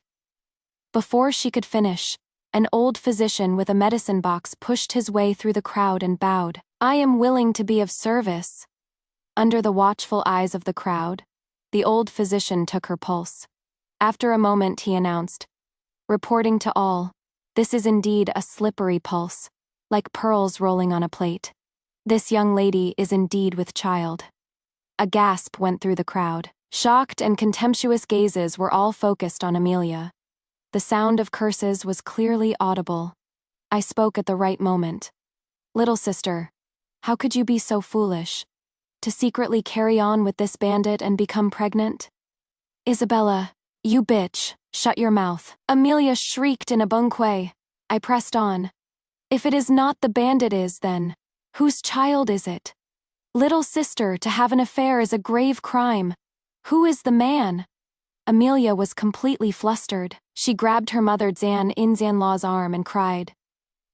Before she could finish, an old physician with a medicine box pushed his way through the crowd and bowed. I am willing to be of service. Under the watchful eyes of the crowd, the old physician took her pulse. After a moment he announced, reporting to all, this is indeed a slippery pulse, like pearls rolling on a plate. This young lady is indeed with child. A gasp went through the crowd. Shocked and contemptuous gazes were all focused on Amelia. The sound of curses was clearly audible. I spoke at the right moment. Little sister, how could you be so foolish? To secretly carry on with this bandit and become pregnant? Isabella, you bitch, shut your mouth. Amelia shrieked in a bunquay. I pressed on. If it is not the bandit then, whose child is it? Little sister, to have an affair is a grave crime. Who is the man? Amelia was completely flustered. She grabbed her mother Jian-in-Jian-Law's arm and cried,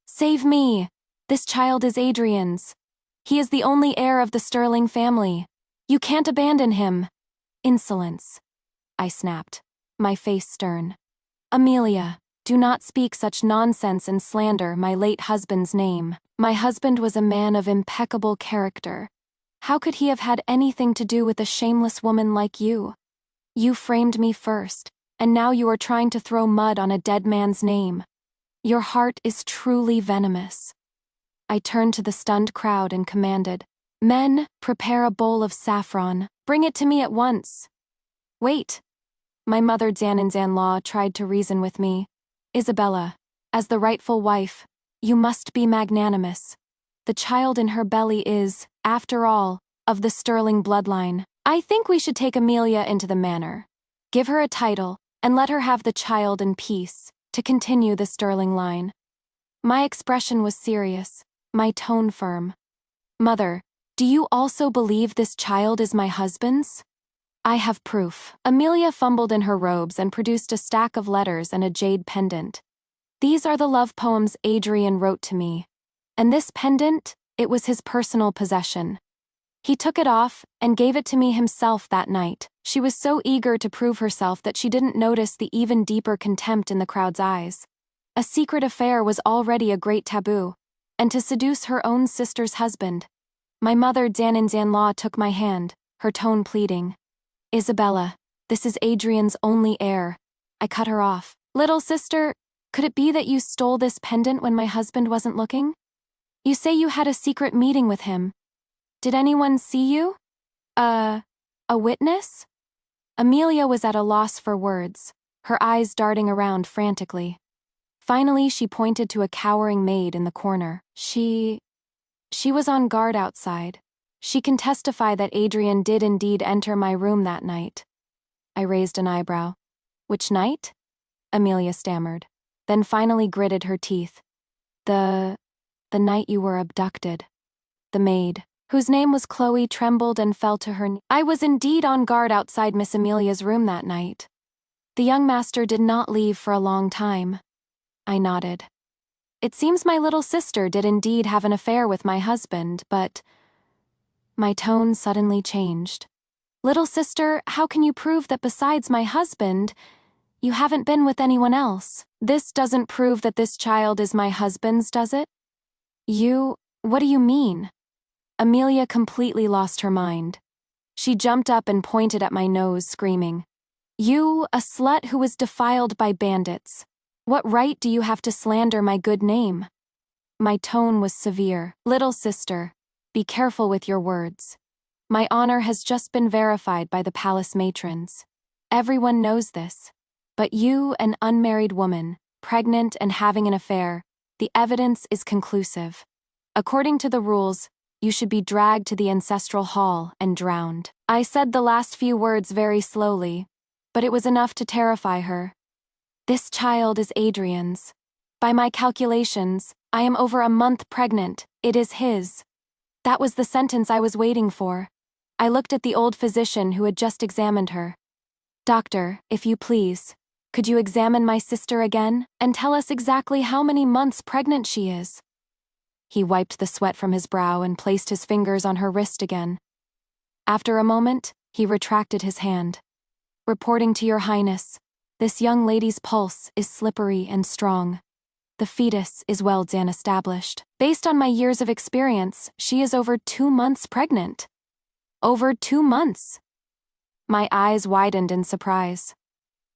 Save me! This child is Adrian's. He is the only heir of the Sterling family. You can't abandon him. Insolence, I snapped, my face stern. Amelia, do not speak such nonsense and slander my late husband's name. My husband was a man of impeccable character. How could he have had anything to do with a shameless woman like you? You framed me first, and now you are trying to throw mud on a dead man's name. Your heart is truly venomous. I turned to the stunned crowd and commanded, "Men, prepare a bowl of saffron. Bring it to me at once." "Wait." My mother Zan-in-Zan-Law tried to reason with me. "Isabella, as the rightful wife, you must be magnanimous. The child in her belly is, after all, of the Sterling bloodline. I think we should take Amelia into the manor. Give her a title, and let her have the child in peace, to continue the Sterling line." My expression was serious, my tone firm. "Mother, do you also believe this child is my husband's?" "I have proof." Amelia fumbled in her robes and produced a stack of letters and a jade pendant. "These are the love poems Adrian wrote to me. And this pendant, it was his personal possession. He took it off and gave it to me himself that night." She was so eager to prove herself that she didn't notice the even deeper contempt in the crowd's eyes. A secret affair was already a great taboo, and to seduce her own sister's husband. My mother Zan-in-Zan-Law took my hand, her tone pleading. "Isabella, this is Adrian's only heir." I cut her off. "Little sister, could it be that you stole this pendant when my husband wasn't looking? You say you had a secret meeting with him. Did anyone see you? A witness?" Amelia was at a loss for words, her eyes darting around frantically. Finally, she pointed to a cowering maid in the corner. She was on guard outside. She can testify that Adrian did indeed enter my room that night." I raised an eyebrow. "Which night?" Amelia stammered, then finally gritted her teeth. The night you were abducted." The maid, whose name was Chloe, trembled and fell to her knees. "I was indeed on guard outside Miss Amelia's room that night. The young master did not leave for a long time." I nodded. "It seems my little sister did indeed have an affair with my husband, but—" My tone suddenly changed. "Little sister, how can you prove that besides my husband, you haven't been with anyone else? This doesn't prove that this child is my husband's, does it?" What do you mean?" Amelia completely lost her mind. She jumped up and pointed at my nose, screaming, "You, a slut who was defiled by bandits. What right do you have to slander my good name?" My tone was severe. "Little sister, be careful with your words. My honor has just been verified by the palace matrons. Everyone knows this. But you, an unmarried woman, pregnant and having an affair, the evidence is conclusive. According to the rules, you should be dragged to the ancestral hall and drowned." I said the last few words very slowly, but it was enough to terrify her. "This child is Adrian's. By my calculations, I am over a month pregnant. It is his." That was the sentence I was waiting for. I looked at the old physician who had just examined her. "Doctor, if you please, could you examine my sister again, and tell us exactly how many months pregnant she is?" He wiped the sweat from his brow and placed his fingers on her wrist again. After a moment, he retracted his hand. "Reporting to Your Highness, this young lady's pulse is slippery and strong. The fetus is well established. Based on my years of experience, she is over 2 months pregnant." "Over 2 months?" My eyes widened in surprise.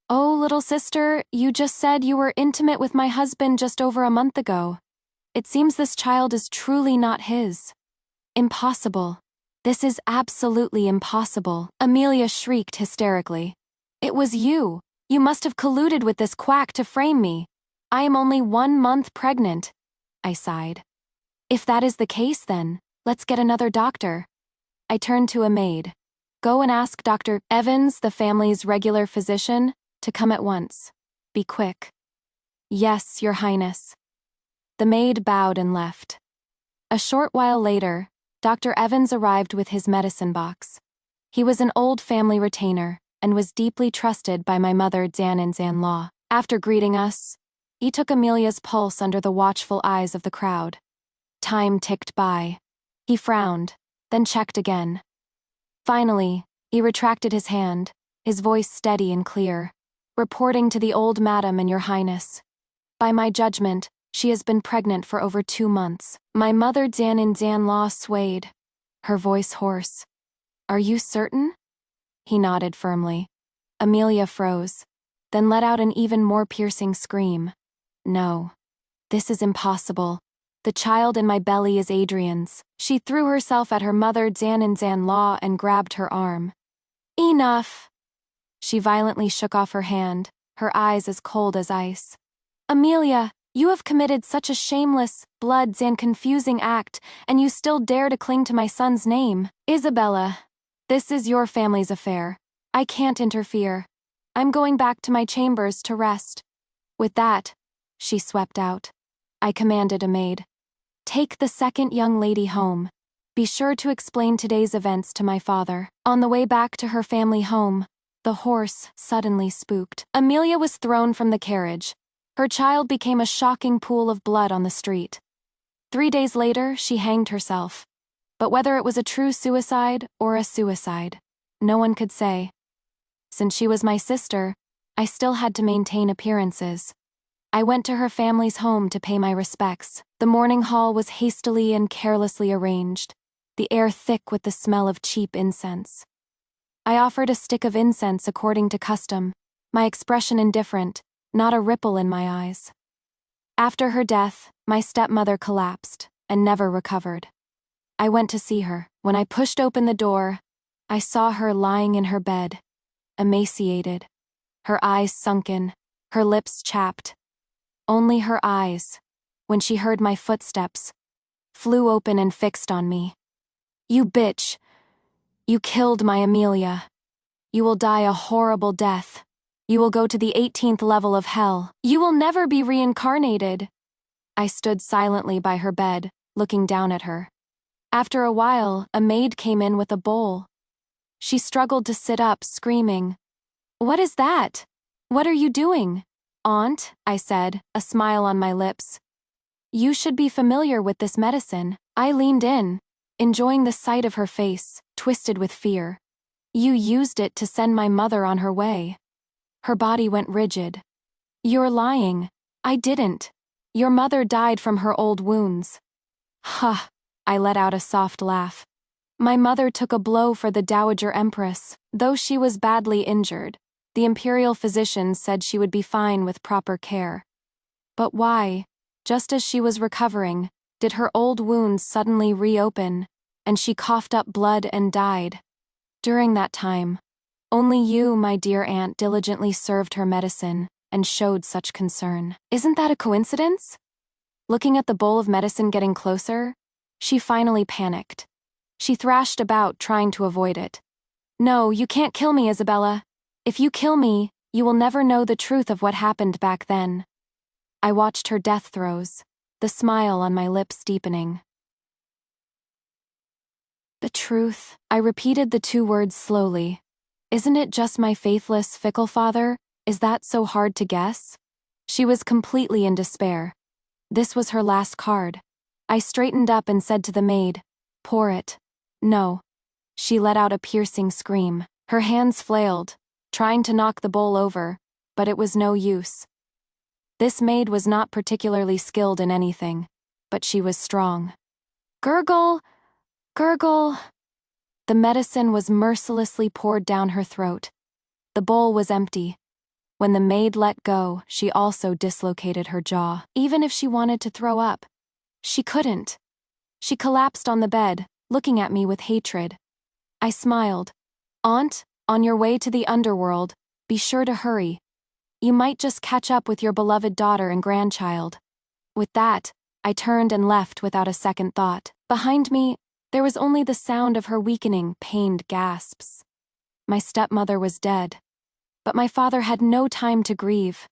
"Oh, little sister, you just said you were intimate with my husband just over a month ago. It seems this child is truly not his." "Impossible. This is absolutely impossible," Amelia shrieked hysterically. "It was you. You must have colluded with this quack to frame me. I am only 1 month pregnant." I sighed. "If that is the case then, let's get another doctor." I turned to a maid. "Go and ask Dr. Evans, the family's regular physician, to come at once. Be quick." "Yes, Your Highness." The maid bowed and left. A short while later, Dr. Evans arrived with his medicine box. He was an old family retainer and was deeply trusted by my mother Zan-in-Zan-Law. After greeting us, he took Amelia's pulse under the watchful eyes of the crowd. Time ticked by. He frowned, then checked again. Finally, he retracted his hand, his voice steady and clear. "Reporting to the old madam and Your Highness. By my judgment, she has been pregnant for over 2 months." My mother Zan-in-Zan-Law swayed. her voice hoarse. Are you certain? He nodded firmly. Amelia froze, then let out an even more piercing scream. No. This is impossible. The child in my belly is Adrian's. She threw herself at her mother Zan and grabbed her arm. Enough! She violently shook off her hand, her eyes as cold as ice. Amelia, you have committed such a shameless, blood and confusing act, and you still dare to cling to my son's name. Isabella, this is your family's affair. I can't interfere. I'm going back to my chambers to rest. With that, she swept out. I commanded a maid. Take the second young lady home. Be sure to explain today's events to my father. On the way back to her family home, the horse suddenly spooked. Amelia was thrown from the carriage. Her child became a shocking pool of blood on the street. 3 days later, she hanged herself. But whether it was a true suicide or a suicide, no one could say. Since she was my sister, I still had to maintain appearances. I went to her family's home to pay my respects. The morning hall was hastily and carelessly arranged, the air thick with the smell of cheap incense. I offered a stick of incense according to custom, my expression indifferent, not a ripple in my eyes. After her death, my stepmother collapsed and never recovered. I went to see her. When I pushed open the door, I saw her lying in her bed, emaciated, her eyes sunken, her lips chapped. Only her eyes, when she heard my footsteps, flew open and fixed on me. You bitch! You killed my Amelia. You will die a horrible death. You will go to the 18th level of hell. You will never be reincarnated. I stood silently by her bed, looking down at her. After a while, a maid came in with a bowl. She struggled to sit up, screaming, "What is that? What are you doing?" "Aunt," I said, a smile on my lips. "You should be familiar with this medicine." I leaned in, enjoying the sight of her face, twisted with fear. "You used it to send my mother on her way." Her body went rigid. "You're lying. I didn't. Your mother died from her old wounds." "Huh," I let out a soft laugh. "My mother took a blow for the Dowager Empress, though she was badly injured. The imperial physicians said she would be fine with proper care. But why, just as she was recovering, did her old wounds suddenly reopen, and she coughed up blood and died? During that time, only you, my dear aunt, diligently served her medicine and showed such concern. Isn't that a coincidence?" Looking at the bowl of medicine getting closer, she finally panicked. She thrashed about, trying to avoid it. "No, you can't kill me, Isabella. If you kill me, you will never know the truth of what happened back then." I watched her death throes, the smile on my lips deepening. "The truth," I repeated the two words slowly. "Isn't it just my faithless, fickle father? Is that so hard to guess?" She was completely in despair. This was her last card. I straightened up and said to the maid, "Pour it." "No." She let out a piercing scream. Her hands flailed, trying to knock the bowl over, but it was no use. This maid was not particularly skilled in anything, but she was strong. "Gurgle! Gurgle!" The medicine was mercilessly poured down her throat. The bowl was empty. When the maid let go, she also dislocated her jaw. Even if she wanted to throw up, she couldn't. She collapsed on the bed, looking at me with hatred. I smiled. "Aunt, on your way to the underworld, be sure to hurry. You might just catch up with your beloved daughter and grandchild." With that, I turned and left without a second thought. Behind me, there was only the sound of her weakening, pained gasps. My stepmother was dead. But my father had no time to grieve.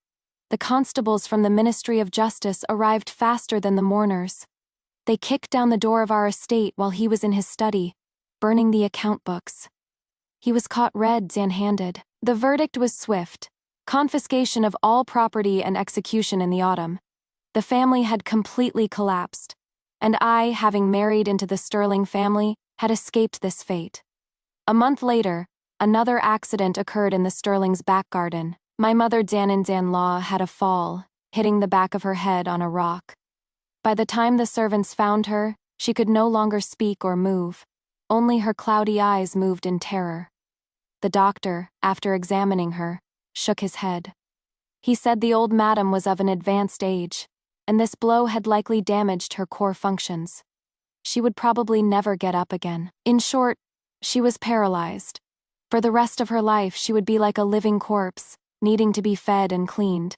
The constables from the Ministry of Justice arrived faster than the mourners. They kicked down the door of our estate while he was in his study, burning the account books. He was caught red-handed. The verdict was swift: confiscation of all property and execution in the autumn. The family had completely collapsed, and I, having married into the Sterling family, had escaped this fate. A month later, another accident occurred in the Sterling's back garden. My mother Zan had a fall, hitting the back of her head on a rock. By the time the servants found her, she could no longer speak or move. Only her cloudy eyes moved in terror. The doctor, after examining her, shook his head. He said the old madam was of an advanced age, and this blow had likely damaged her core functions. She would probably never get up again. In short, she was paralyzed. For the rest of her life, she would be like a living corpse, needing to be fed and cleaned.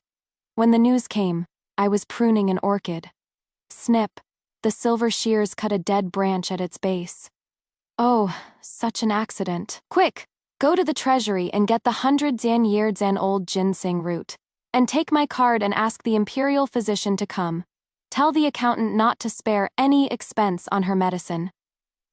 When the news came, I was pruning an orchid. Snip, the silver shears cut a dead branch at its base. Oh, such an accident. Quick, go to the treasury and get the 100 old ginseng root. And take my card and ask the imperial physician to come. Tell the accountant not to spare any expense on her medicine.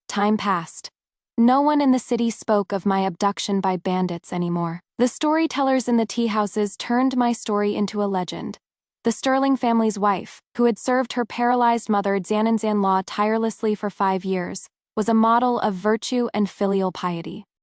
Time passed. No one in the city spoke of my abduction by bandits anymore. The storytellers in the tea houses turned my story into a legend. The Sterling family's wife, who had served her paralyzed mother Zan tirelessly for 5 years, was a model of virtue and filial piety.